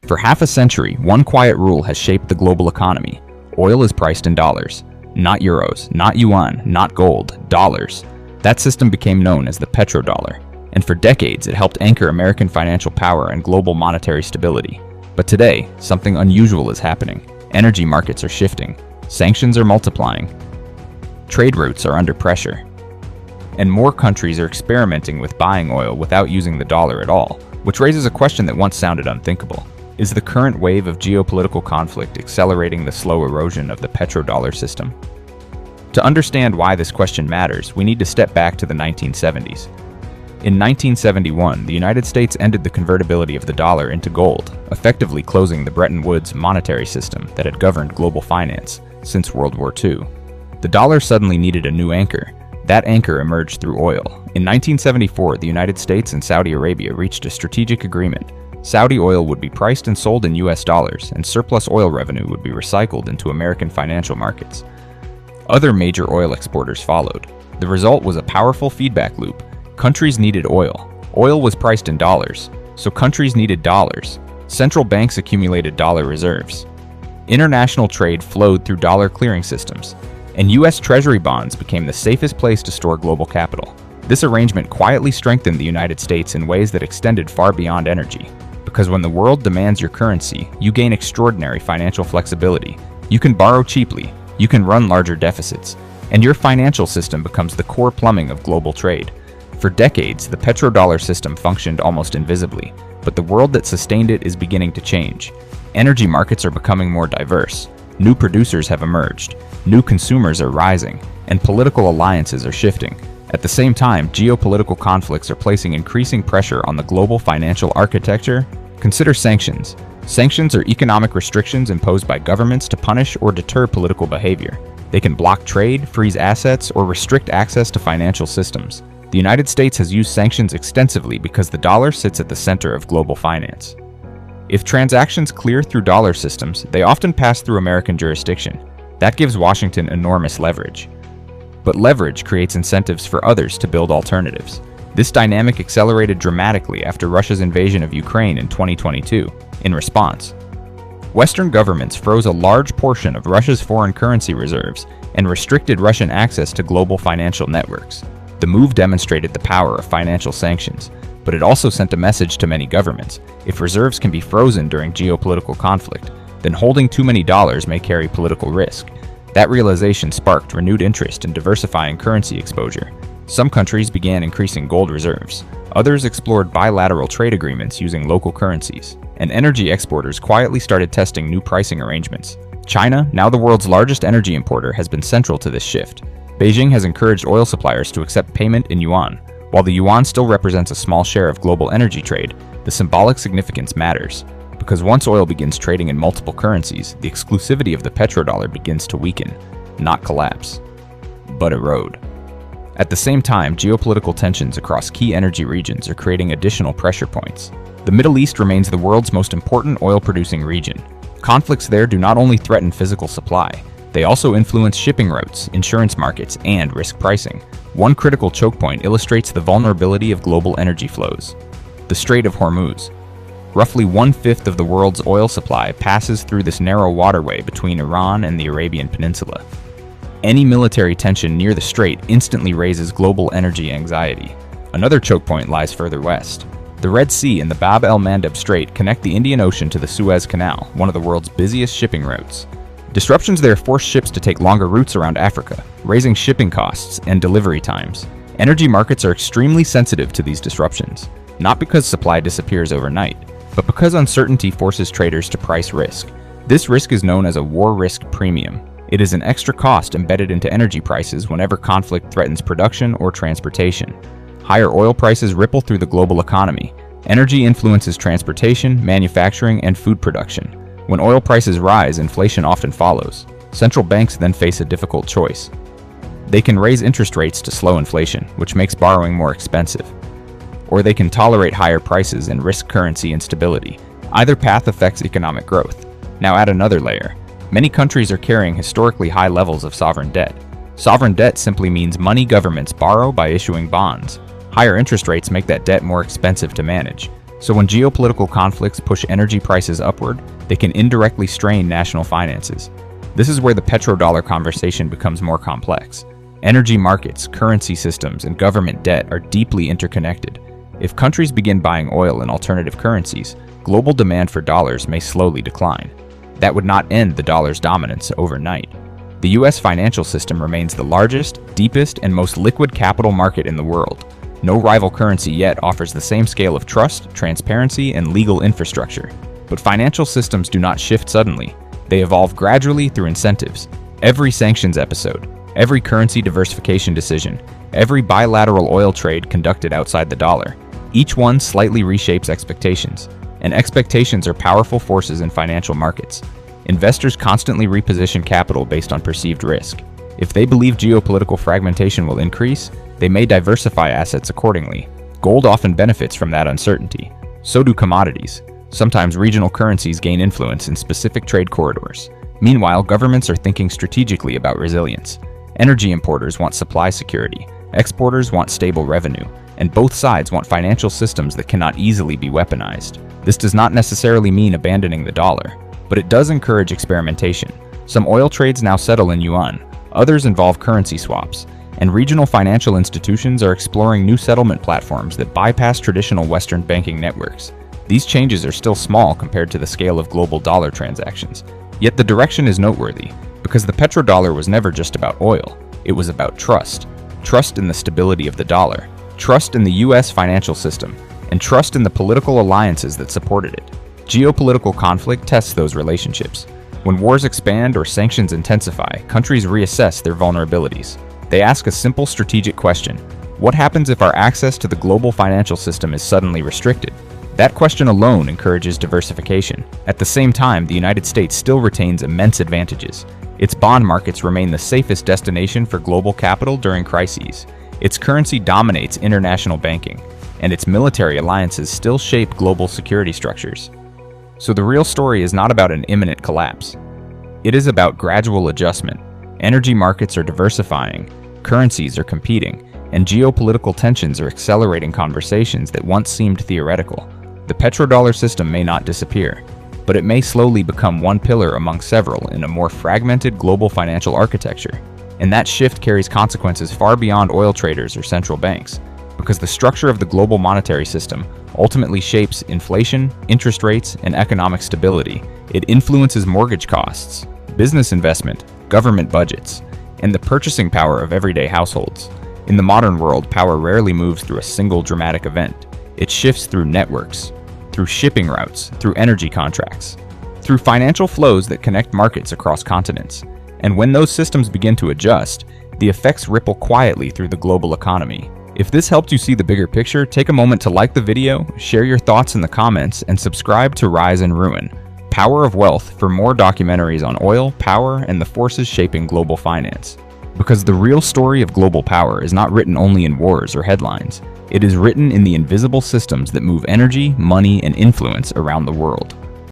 For half a century, one quiet rule has shaped the global economy. Oil is priced in dollars. Not euros, not yuan, not gold, dollars. That system became known as the petrodollar, and for decades it helped anchor American financial power and global monetary stability. But today, something unusual is happening. Energy markets are shifting. Sanctions are multiplying. Trade routes are under pressure. And more countries are experimenting with buying oil without using the dollar at all, which raises a question that once sounded unthinkable. Is the current wave of geopolitical conflict accelerating the slow erosion of the petrodollar system? To understand why this question matters, we need to step back to the 1970s. In 1971, the United States ended the convertibility of the dollar into gold, effectively closing the Bretton Woods monetary system that had governed global finance since World War II. The dollar suddenly needed a new anchor. That anchor emerged through oil. In 1974, the United States and Saudi Arabia reached a strategic agreement. Saudi oil would be priced and sold in US dollars, and surplus oil revenue would be recycled into American financial markets. Other major oil exporters followed. The result was a powerful feedback loop. Countries needed oil. Oil was priced in dollars, so countries needed dollars. Central banks accumulated dollar reserves. International trade flowed through dollar clearing systems, and US Treasury bonds became the safest place to store global capital. This arrangement quietly strengthened the United States in ways that extended far beyond energy. Because when the world demands your currency, you gain extraordinary financial flexibility. You can borrow cheaply, you can run larger deficits, and your financial system becomes the core plumbing of global trade. For decades, the petrodollar system functioned almost invisibly, but the world that sustained it is beginning to change. Energy markets are becoming more diverse. New producers have emerged, new consumers are rising, and political alliances are shifting. At the same time, geopolitical conflicts are placing increasing pressure on the global financial architecture. Consider sanctions. Sanctions are economic restrictions imposed by governments to punish or deter political behavior. They can block trade, freeze assets, or restrict access to financial systems. The United States has used sanctions extensively because the dollar sits at the center of global finance. If transactions clear through dollar systems, they often pass through American jurisdiction. That gives Washington enormous leverage. But leverage creates incentives for others to build alternatives. This dynamic accelerated dramatically after Russia's invasion of Ukraine in 2022. In response, Western governments froze a large portion of Russia's foreign currency reserves and restricted Russian access to global financial networks. The move demonstrated the power of financial sanctions, but it also sent a message to many governments. If reserves can be frozen during geopolitical conflict, then holding too many dollars may carry political risk. That realization sparked renewed interest in diversifying currency exposure. Some countries began increasing gold reserves. Others explored bilateral trade agreements using local currencies. And energy exporters quietly started testing new pricing arrangements. China, now the world's largest energy importer, has been central to this shift. Beijing has encouraged oil suppliers to accept payment in yuan. While the yuan still represents a small share of global energy trade, the symbolic significance matters. Because once oil begins trading in multiple currencies, the exclusivity of the petrodollar begins to weaken, not collapse, but erode. At the same time, geopolitical tensions across key energy regions are creating additional pressure points. The Middle East remains the world's most important oil-producing region. Conflicts there do not only threaten physical supply, they also influence shipping routes, insurance markets, and risk pricing. One critical choke point illustrates the vulnerability of global energy flows. The Strait of Hormuz. Roughly 1/5 of the world's oil supply passes through this narrow waterway between Iran and the Arabian Peninsula. Any military tension near the strait instantly raises global energy anxiety. Another choke point lies further west. The Red Sea and the Bab el-Mandeb Strait connect the Indian Ocean to the Suez Canal, one of the world's busiest shipping routes. Disruptions there force ships to take longer routes around Africa, raising shipping costs and delivery times. Energy markets are extremely sensitive to these disruptions, not because supply disappears overnight, but because uncertainty forces traders to price risk. This risk is known as a war risk premium. It is an extra cost embedded into energy prices whenever conflict threatens production or transportation. Higher oil prices ripple through the global economy. Energy influences transportation, manufacturing, and food production. When oil prices rise, inflation often follows. Central banks then face a difficult choice. They can raise interest rates to slow inflation, which makes borrowing more expensive. Or they can tolerate higher prices and risk currency instability. Either path affects economic growth. Now add another layer. Many countries are carrying historically high levels of sovereign debt. Sovereign debt simply means money governments borrow by issuing bonds. Higher interest rates make that debt more expensive to manage. So when geopolitical conflicts push energy prices upward, they can indirectly strain national finances. This is where the petrodollar conversation becomes more complex. Energy markets, currency systems, and government debt are deeply interconnected. If countries begin buying oil and alternative currencies, global demand for dollars may slowly decline. That would not end the dollar's dominance overnight. The US financial system remains the largest, deepest, and most liquid capital market in the world. No rival currency yet offers the same scale of trust, transparency, and legal infrastructure. But financial systems do not shift suddenly. They evolve gradually through incentives. Every sanctions episode, every currency diversification decision, every bilateral oil trade conducted outside the dollar, each one slightly reshapes expectations. And expectations are powerful forces in financial markets. Investors constantly reposition capital based on perceived risk. If they believe geopolitical fragmentation will increase, they may diversify assets accordingly. Gold often benefits from that uncertainty. So do commodities. Sometimes regional currencies gain influence in specific trade corridors. Meanwhile, governments are thinking strategically about resilience. Energy importers want supply security, exporters want stable revenue, and both sides want financial systems that cannot easily be weaponized. This does not necessarily mean abandoning the dollar, but it does encourage experimentation. Some oil trades now settle in yuan, others involve currency swaps, and regional financial institutions are exploring new settlement platforms that bypass traditional Western banking networks. These changes are still small compared to the scale of global dollar transactions, yet the direction is noteworthy, because the petrodollar was never just about oil, it was about trust. Trust in the stability of the dollar, trust in the US financial system, and trust in the political alliances that supported it. Geopolitical conflict tests those relationships. When wars expand or sanctions intensify, countries reassess their vulnerabilities. They ask a simple strategic question: what happens if our access to the global financial system is suddenly restricted? That question alone encourages diversification. At the same time, the United States still retains immense advantages. Its bond markets remain the safest destination for global capital during crises. Its currency dominates international banking, and its military alliances still shape global security structures. So the real story is not about an imminent collapse. It is about gradual adjustment. Energy markets are diversifying, currencies are competing, and geopolitical tensions are accelerating conversations that once seemed theoretical. The petrodollar system may not disappear, but it may slowly become one pillar among several in a more fragmented global financial architecture. And that shift carries consequences far beyond oil traders or central banks, because the structure of the global monetary system ultimately shapes inflation, interest rates, and economic stability. It influences mortgage costs, business investment, government budgets, and the purchasing power of everyday households. In the modern world, power rarely moves through a single dramatic event. It shifts through networks, through shipping routes, through energy contracts, through financial flows that connect markets across continents. And when those systems begin to adjust, the effects ripple quietly through the global economy. If this helped you see the bigger picture, take a moment to like the video, share your thoughts in the comments, and subscribe to Rise and Ruin, Power of Wealth for more documentaries on oil, power, and the forces shaping global finance. Because the real story of global power is not written only in wars or headlines. It is written in the invisible systems that move energy, money, and influence around the world.